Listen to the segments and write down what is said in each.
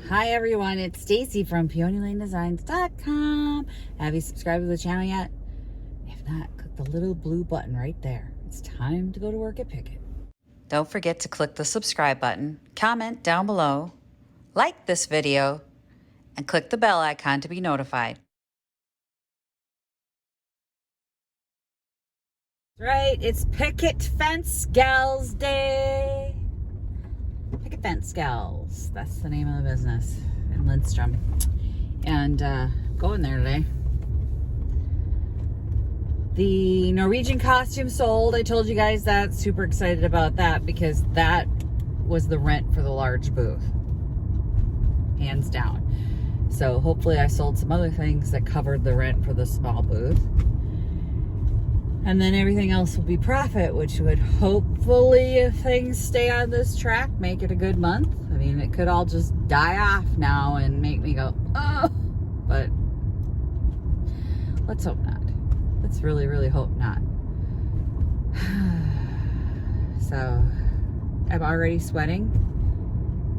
Hi everyone, it's Stacy from PeonyLaneDesigns.com. Have you subscribed to the channel yet? If not, click the little blue button right there. It's time to go to work at Picket. Don't forget to click the subscribe button, comment down below, like this video, and click the bell icon to be notified. Right, it's Picket Fence Gals Day. Picket Fence Gals, that's the name of the business in Lindstrom. And going there today. The Norwegian costume sold. I told you guys that. Super excited about that because that was the rent for the large booth. Hands down. So hopefully I sold some other things that covered the rent for the small booth. And then everything else will be profit, which would hopefully, if things stay on this track, make it a good month. I mean, it could all just die off now and make me go, oh, but let's hope not. Let's really, really hope not. So, I'm already sweating,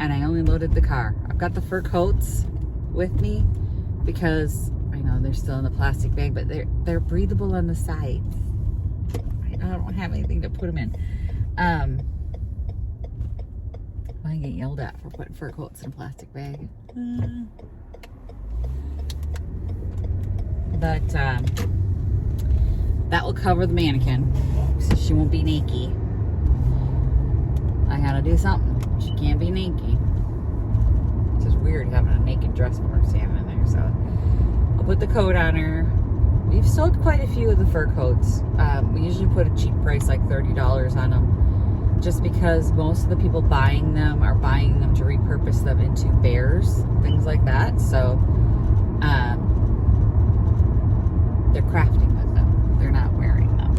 and I only loaded the car. I've got the fur coats with me because I know they're still in the plastic bag, but they're breathable on the sides. I don't have anything to put them in. I get yelled at for putting fur coats in a plastic bag. But that will cover the mannequin, so she won't be naked. I gotta do something. She can't be naked. It's just weird having a naked dress for her standing in there. So I'll put the coat on her. We've sold quite a few of the fur coats. We usually put a cheap price, like $30 on them, just because most of the people buying them are buying them to repurpose them into bears, things like that. So they're crafting with them. They're not wearing them.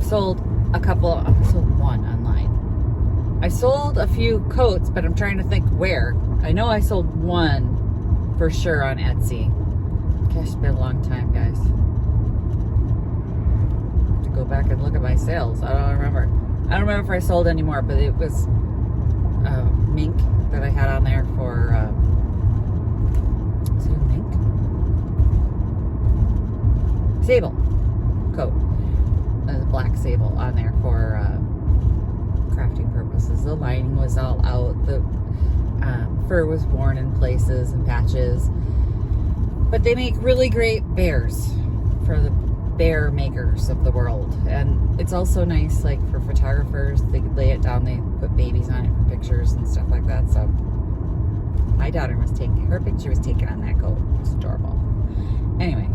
Sold one online. I sold a few coats, but I'm trying to think where. I know I sold one for sure on Etsy. Gosh, it's been a long time, guys. I have to go back and look at my sales. I don't remember. I don't remember if I sold any more, but it was mink that I had on there for, is it a mink? Sable coat. There's a black sable on there for crafting purposes. The lining was all out. The fur was worn in places and patches. But they make really great bears for the bear makers of the world. And it's also nice, like, for photographers. They lay it down, they put babies on it for pictures and stuff like that. So my daughter was her picture was taken on that coat. It's adorable. Anyway,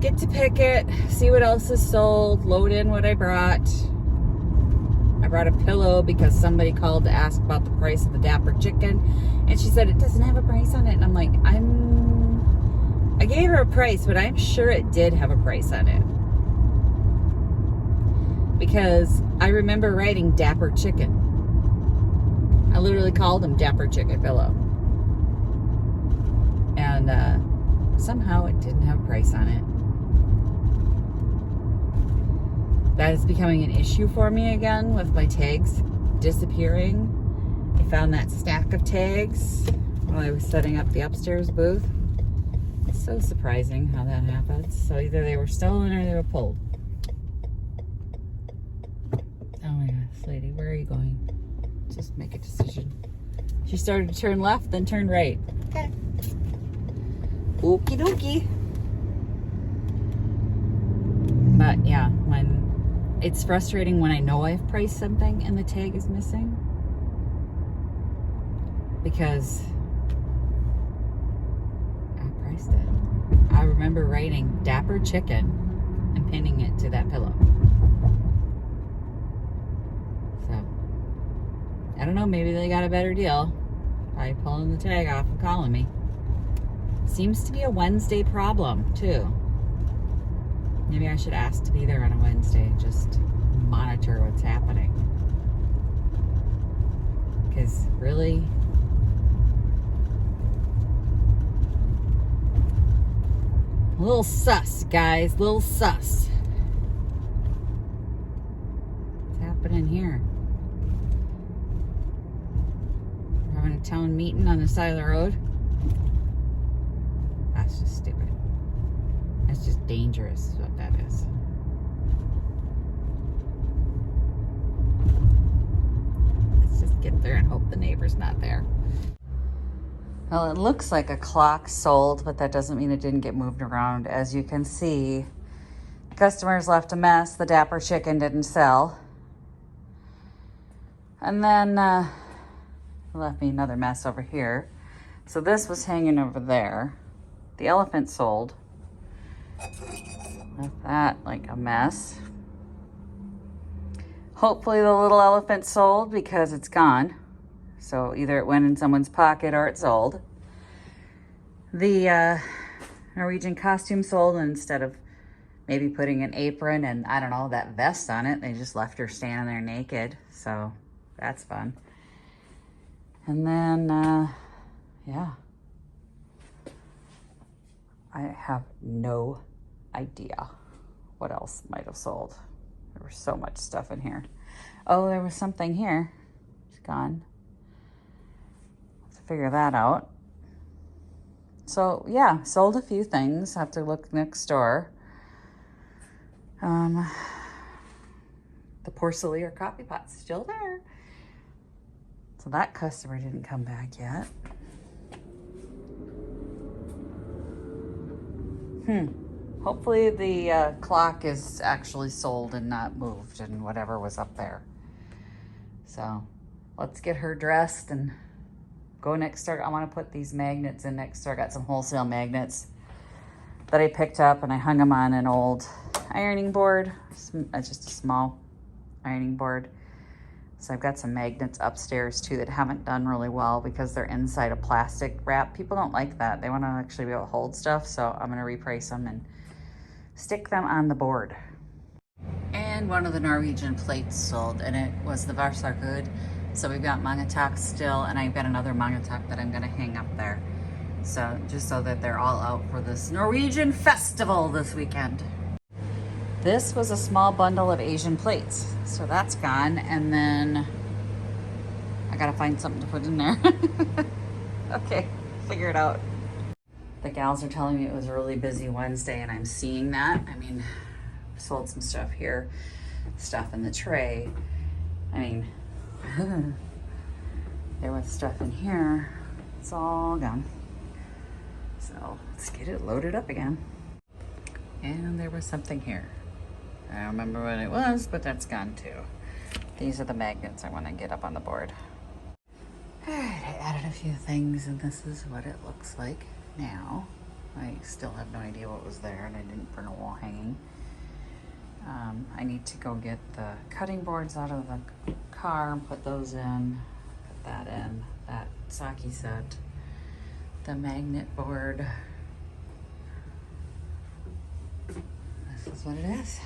get to Picket, see what else is sold, load in what I brought. I brought a pillow because somebody called to ask about the price of the Dapper chicken. And she said it doesn't have a price on it. And I'm like, I gave her a price, but I'm sure it did have a price on it. Because I remember writing Dapper chicken. I literally called him Dapper chicken pillow. And somehow it didn't have a price on it. That is becoming an issue for me again with my tags disappearing. I found that stack of tags while I was setting up the upstairs booth. It's so surprising how that happens. So either they were stolen or they were pulled. Oh my gosh, lady, where are you going? Just make a decision. She started to turn left, then turn right. Okay. Okie dokie. But yeah, it's frustrating when I know I've priced something and the tag is missing. Because I priced it. I remember writing Dapper chicken and pinning it to that pillow. So, I don't know, maybe they got a better deal by pulling the tag off and calling me. Seems to be a Wednesday problem, too. Maybe I should ask to be there on a Wednesday, just monitor what's happening. Because really, a little sus, guys, a little sus. What's happening here? a town meeting on the side of the road. That's just stupid. That's just dangerous, is what that is. Let's just get there and hope the neighbor's not there. Well, it looks like a clock sold, but that doesn't mean it didn't get moved around. As you can see, customers left a mess. The Dapper chicken didn't sell. And then left me another mess over here. So this was hanging over there. The elephant sold. Left that like a mess. Hopefully the little elephant sold because it's gone. So either it went in someone's pocket or it sold. The Norwegian costume sold, and instead of maybe putting an apron and, I don't know, that vest on it, they just left her standing there naked. So that's fun. And then, yeah. I have no idea what else might have sold. There was so much stuff in here. Oh, there was something here. It's gone. Let's figure that out. So, yeah, sold a few things. Have to look next door. The porcelain coffee pot's still there. So that customer didn't come back yet. Hopefully the clock is actually sold and not moved and whatever was up there. So let's get her dressed and go next door. I want to put these magnets in next door. I got some wholesale magnets that I picked up and I hung them on an old ironing board. Just a small ironing board. So I've got some magnets upstairs too that haven't done really well because they're inside a plastic wrap. People don't like that. They want to actually be able to hold stuff. So I'm going to reprice them and stick them on the board. And one of the Norwegian plates sold, and it was the Varsarkud. So we've got Mangatak still, and I've got another Mangatak that I'm going to hang up there. So just so that they're all out for this Norwegian festival this weekend. This was a small bundle of Asian plates. So that's gone. And then I got to find something to put in there. Okay, figure it out. The gals are telling me it was a really busy Wednesday, and I'm seeing that. I mean, sold some stuff here, stuff in the tray. I mean, there was stuff in here. It's all gone. So let's get it loaded up again. And there was something here. I don't remember what it was, but that's gone too. These are the magnets I want to get up on the board. All right, I added a few things, and this is what it looks like now. I still have no idea what was there, and I didn't burn a wall hanging. I need to go get the cutting boards out of the car and put those in. Put that in, that sake set. The magnet board. This is what it is.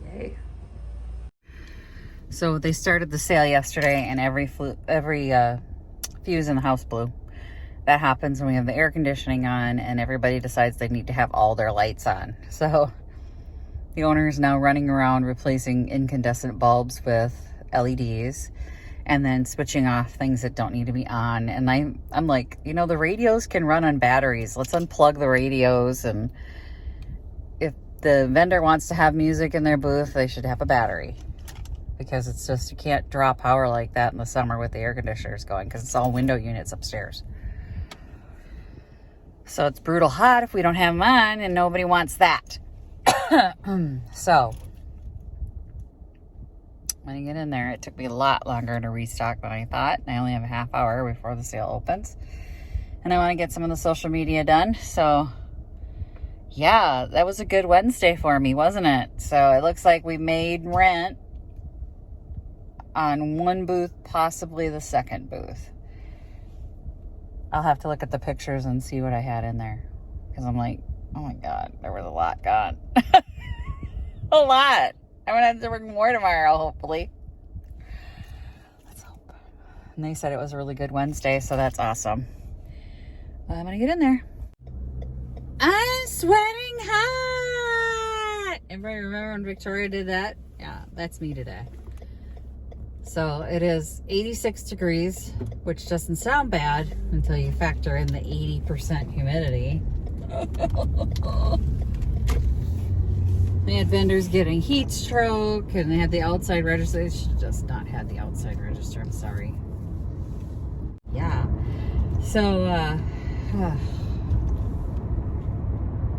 Yay. So they started the sale yesterday, and every fuse in the house blew. That happens when we have the air conditioning on and everybody decides they need to have all their lights on. So the owner is now running around replacing incandescent bulbs with LEDs and then switching off things that don't need to be on. And I'm like, you know, the radios can run on batteries. Let's unplug the radios, and if the vendor wants to have music in their booth, they should have a battery. Because it's just, you can't draw power like that in the summer with the air conditioners going, because it's all window units upstairs. So it's brutal hot if we don't have them on, and nobody wants that. So when I get in there, it took me a lot longer to restock than I thought. I only have a half hour before the sale opens. And I want to get some of the social media done. So yeah, that was a good Wednesday for me, wasn't it? So it looks like we made rent on one booth, possibly the second booth. I'll have to look at the pictures and see what I had in there. Because I'm like, oh my God, there was a lot gone. A lot. I'm going to have to bring more tomorrow, hopefully. Let's hope. And they said it was a really good Wednesday, so that's awesome. Well, I'm going to get in there. I'm sweating hot. Everybody remember when Victoria did that? Yeah, that's me today. So it is 86 degrees, which doesn't sound bad until you factor in the 80% humidity. They had vendors getting heat stroke, and they had the outside register. They should just not had the outside register. I'm sorry. Yeah. So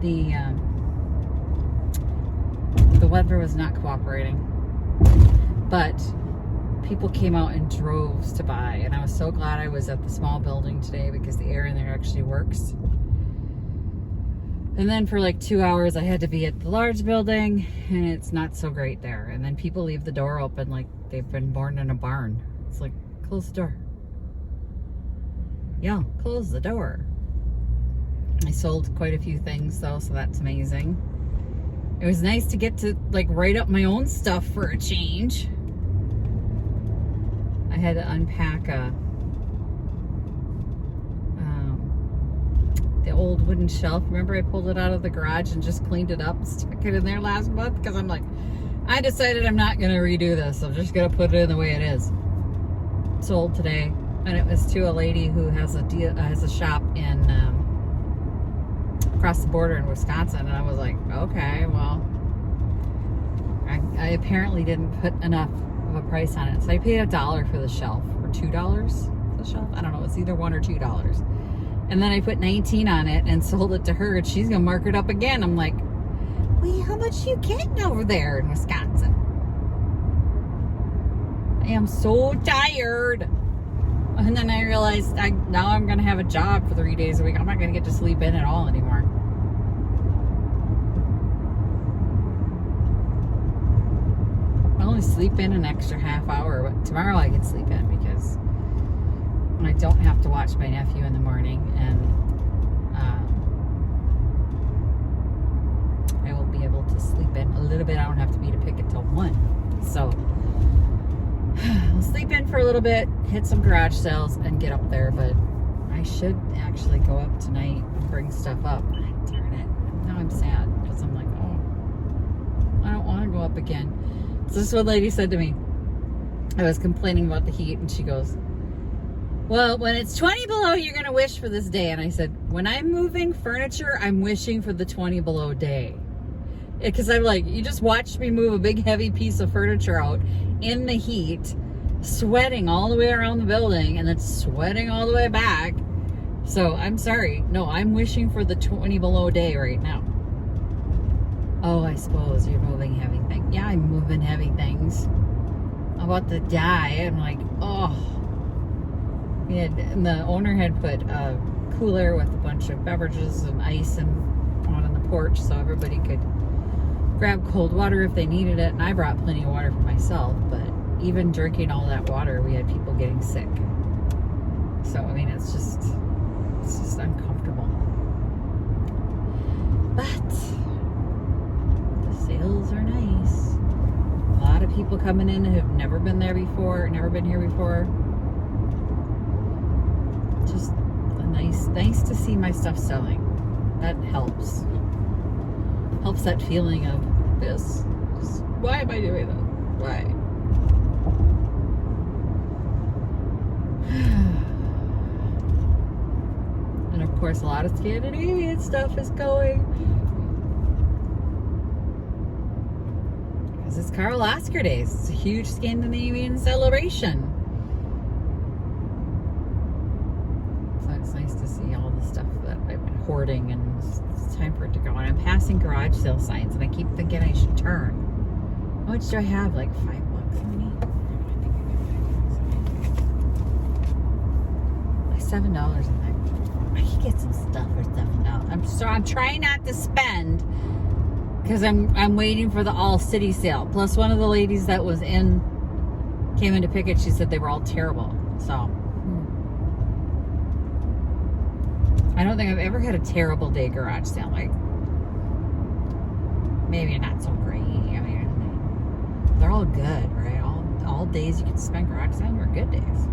the weather was not cooperating, but people came out in droves to buy, and I was so glad I was at the small building today because the air in there actually works. And then for like 2 hours I had to be at the large building, and it's not so great there. And then people leave the door open like they've been born in a barn. It's like, close the door. Yeah, close the door. I sold quite a few things though, so that's amazing. It was nice to get to like write up my own stuff for a change. I had to unpack the old wooden shelf. Remember I pulled it out of the garage and just cleaned it up and stuck it in there last month because I'm like, I decided I'm not going to redo this. I'm just going to put it in the way it is. Sold today, and it was to a lady who has a shop in across the border in Wisconsin, and I was like, okay, well, I apparently didn't put enough of a price on it, so I paid $1 for the shelf, or $2 for the shelf. I don't know, it's either $1 or $2. And then I put 19 on it and sold it to her, and she's gonna mark it up again. I'm like, wait, how much you getting over there in Wisconsin? I am so tired. And then I realized now I'm gonna have a job for 3 days a week. I'm not gonna get to sleep in at all anymore. I'll only sleep in an extra half hour, but tomorrow I can sleep in because I don't have to watch my nephew in the morning, and I will be able to sleep in a little bit. I don't have to be to pick it till 1. So I'll sleep in for a little bit, hit some garage sales, and get up there. But I should actually go up tonight and bring stuff up. Darn it. Now I'm sad because I'm like, oh, I don't want to go up again. So this one lady said to me, I was complaining about the heat, and she goes, well, when it's 20 below, you're going to wish for this day. And I said, when I'm moving furniture, I'm wishing for the 20 below day. Because I'm like, you just watched me move a big heavy piece of furniture out in the heat, sweating all the way around the building, and then sweating all the way back. So I'm sorry. No, I'm wishing for the 20 below day right now. Oh, I suppose you're moving heavy things. Yeah, I'm moving heavy things. I'm about to die. I'm like, oh. And the owner had put a cooler with a bunch of beverages and ice and on the porch so everybody could grab cold water if they needed it. And I brought plenty of water for myself, but even drinking all that water, we had people getting sick. So I mean, it's just uncomfortable. But the sales are nice. A lot of people coming in who have never been there before, never been here before. Just nice to see my stuff selling. That helps that feeling of this. Just, why am I doing that? Why? And of course a lot of Scandinavian stuff is going because it's Karl Oskar Days. It's a huge Scandinavian celebration. It's nice to see all the stuff that I've been hoarding, and it's time for it to go. And I'm passing garage sale signs, and I keep thinking I should turn. How much do I have? Like $5 money? Like $7 in there. I could get some stuff for $7. I'm trying not to spend because I'm waiting for the all city sale. Plus, one of the ladies that was came in to pick it. She said they were all terrible. So. I don't think I've ever had a terrible day garage sale. Like, maybe not so great. I mean, they're all good, right? All days you can spend garage sale are good days.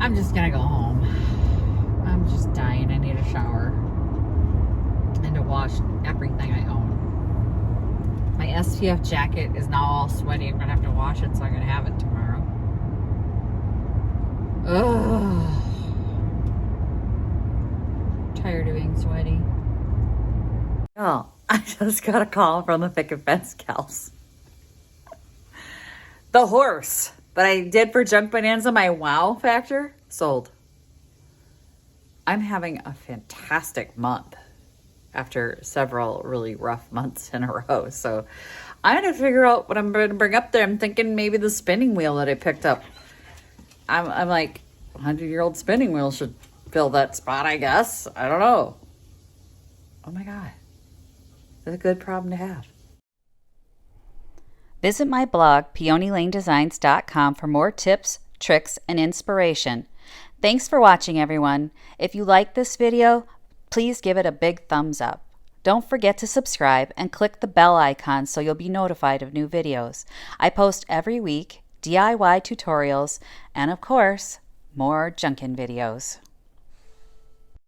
I'm just gonna go home. I'm just dying. I need a shower and to wash everything I own. My SPF jacket is now all sweaty. I'm gonna have to wash it, so I'm gonna have it tomorrow. Ugh. Tired of being sweaty. Oh, I just got a call from the picket fence gals. The horse that I did for Junk Bonanza, my wow factor, sold. I'm having a fantastic month after several really rough months in a row. So I'm going to figure out what I'm going to bring up there. I'm thinking maybe the spinning wheel that I picked up. I'm like, 100-year-old spinning wheel should fill that spot, I guess. I don't know. Oh my God. That's a good problem to have. Visit my blog, peonylanedesigns.com, for more tips, tricks, and inspiration. Thanks for watching, everyone. If you like this video, please give it a big thumbs up. Don't forget to subscribe and click the bell icon so you'll be notified of new videos. I post every week DIY tutorials and, of course, more junkin' videos.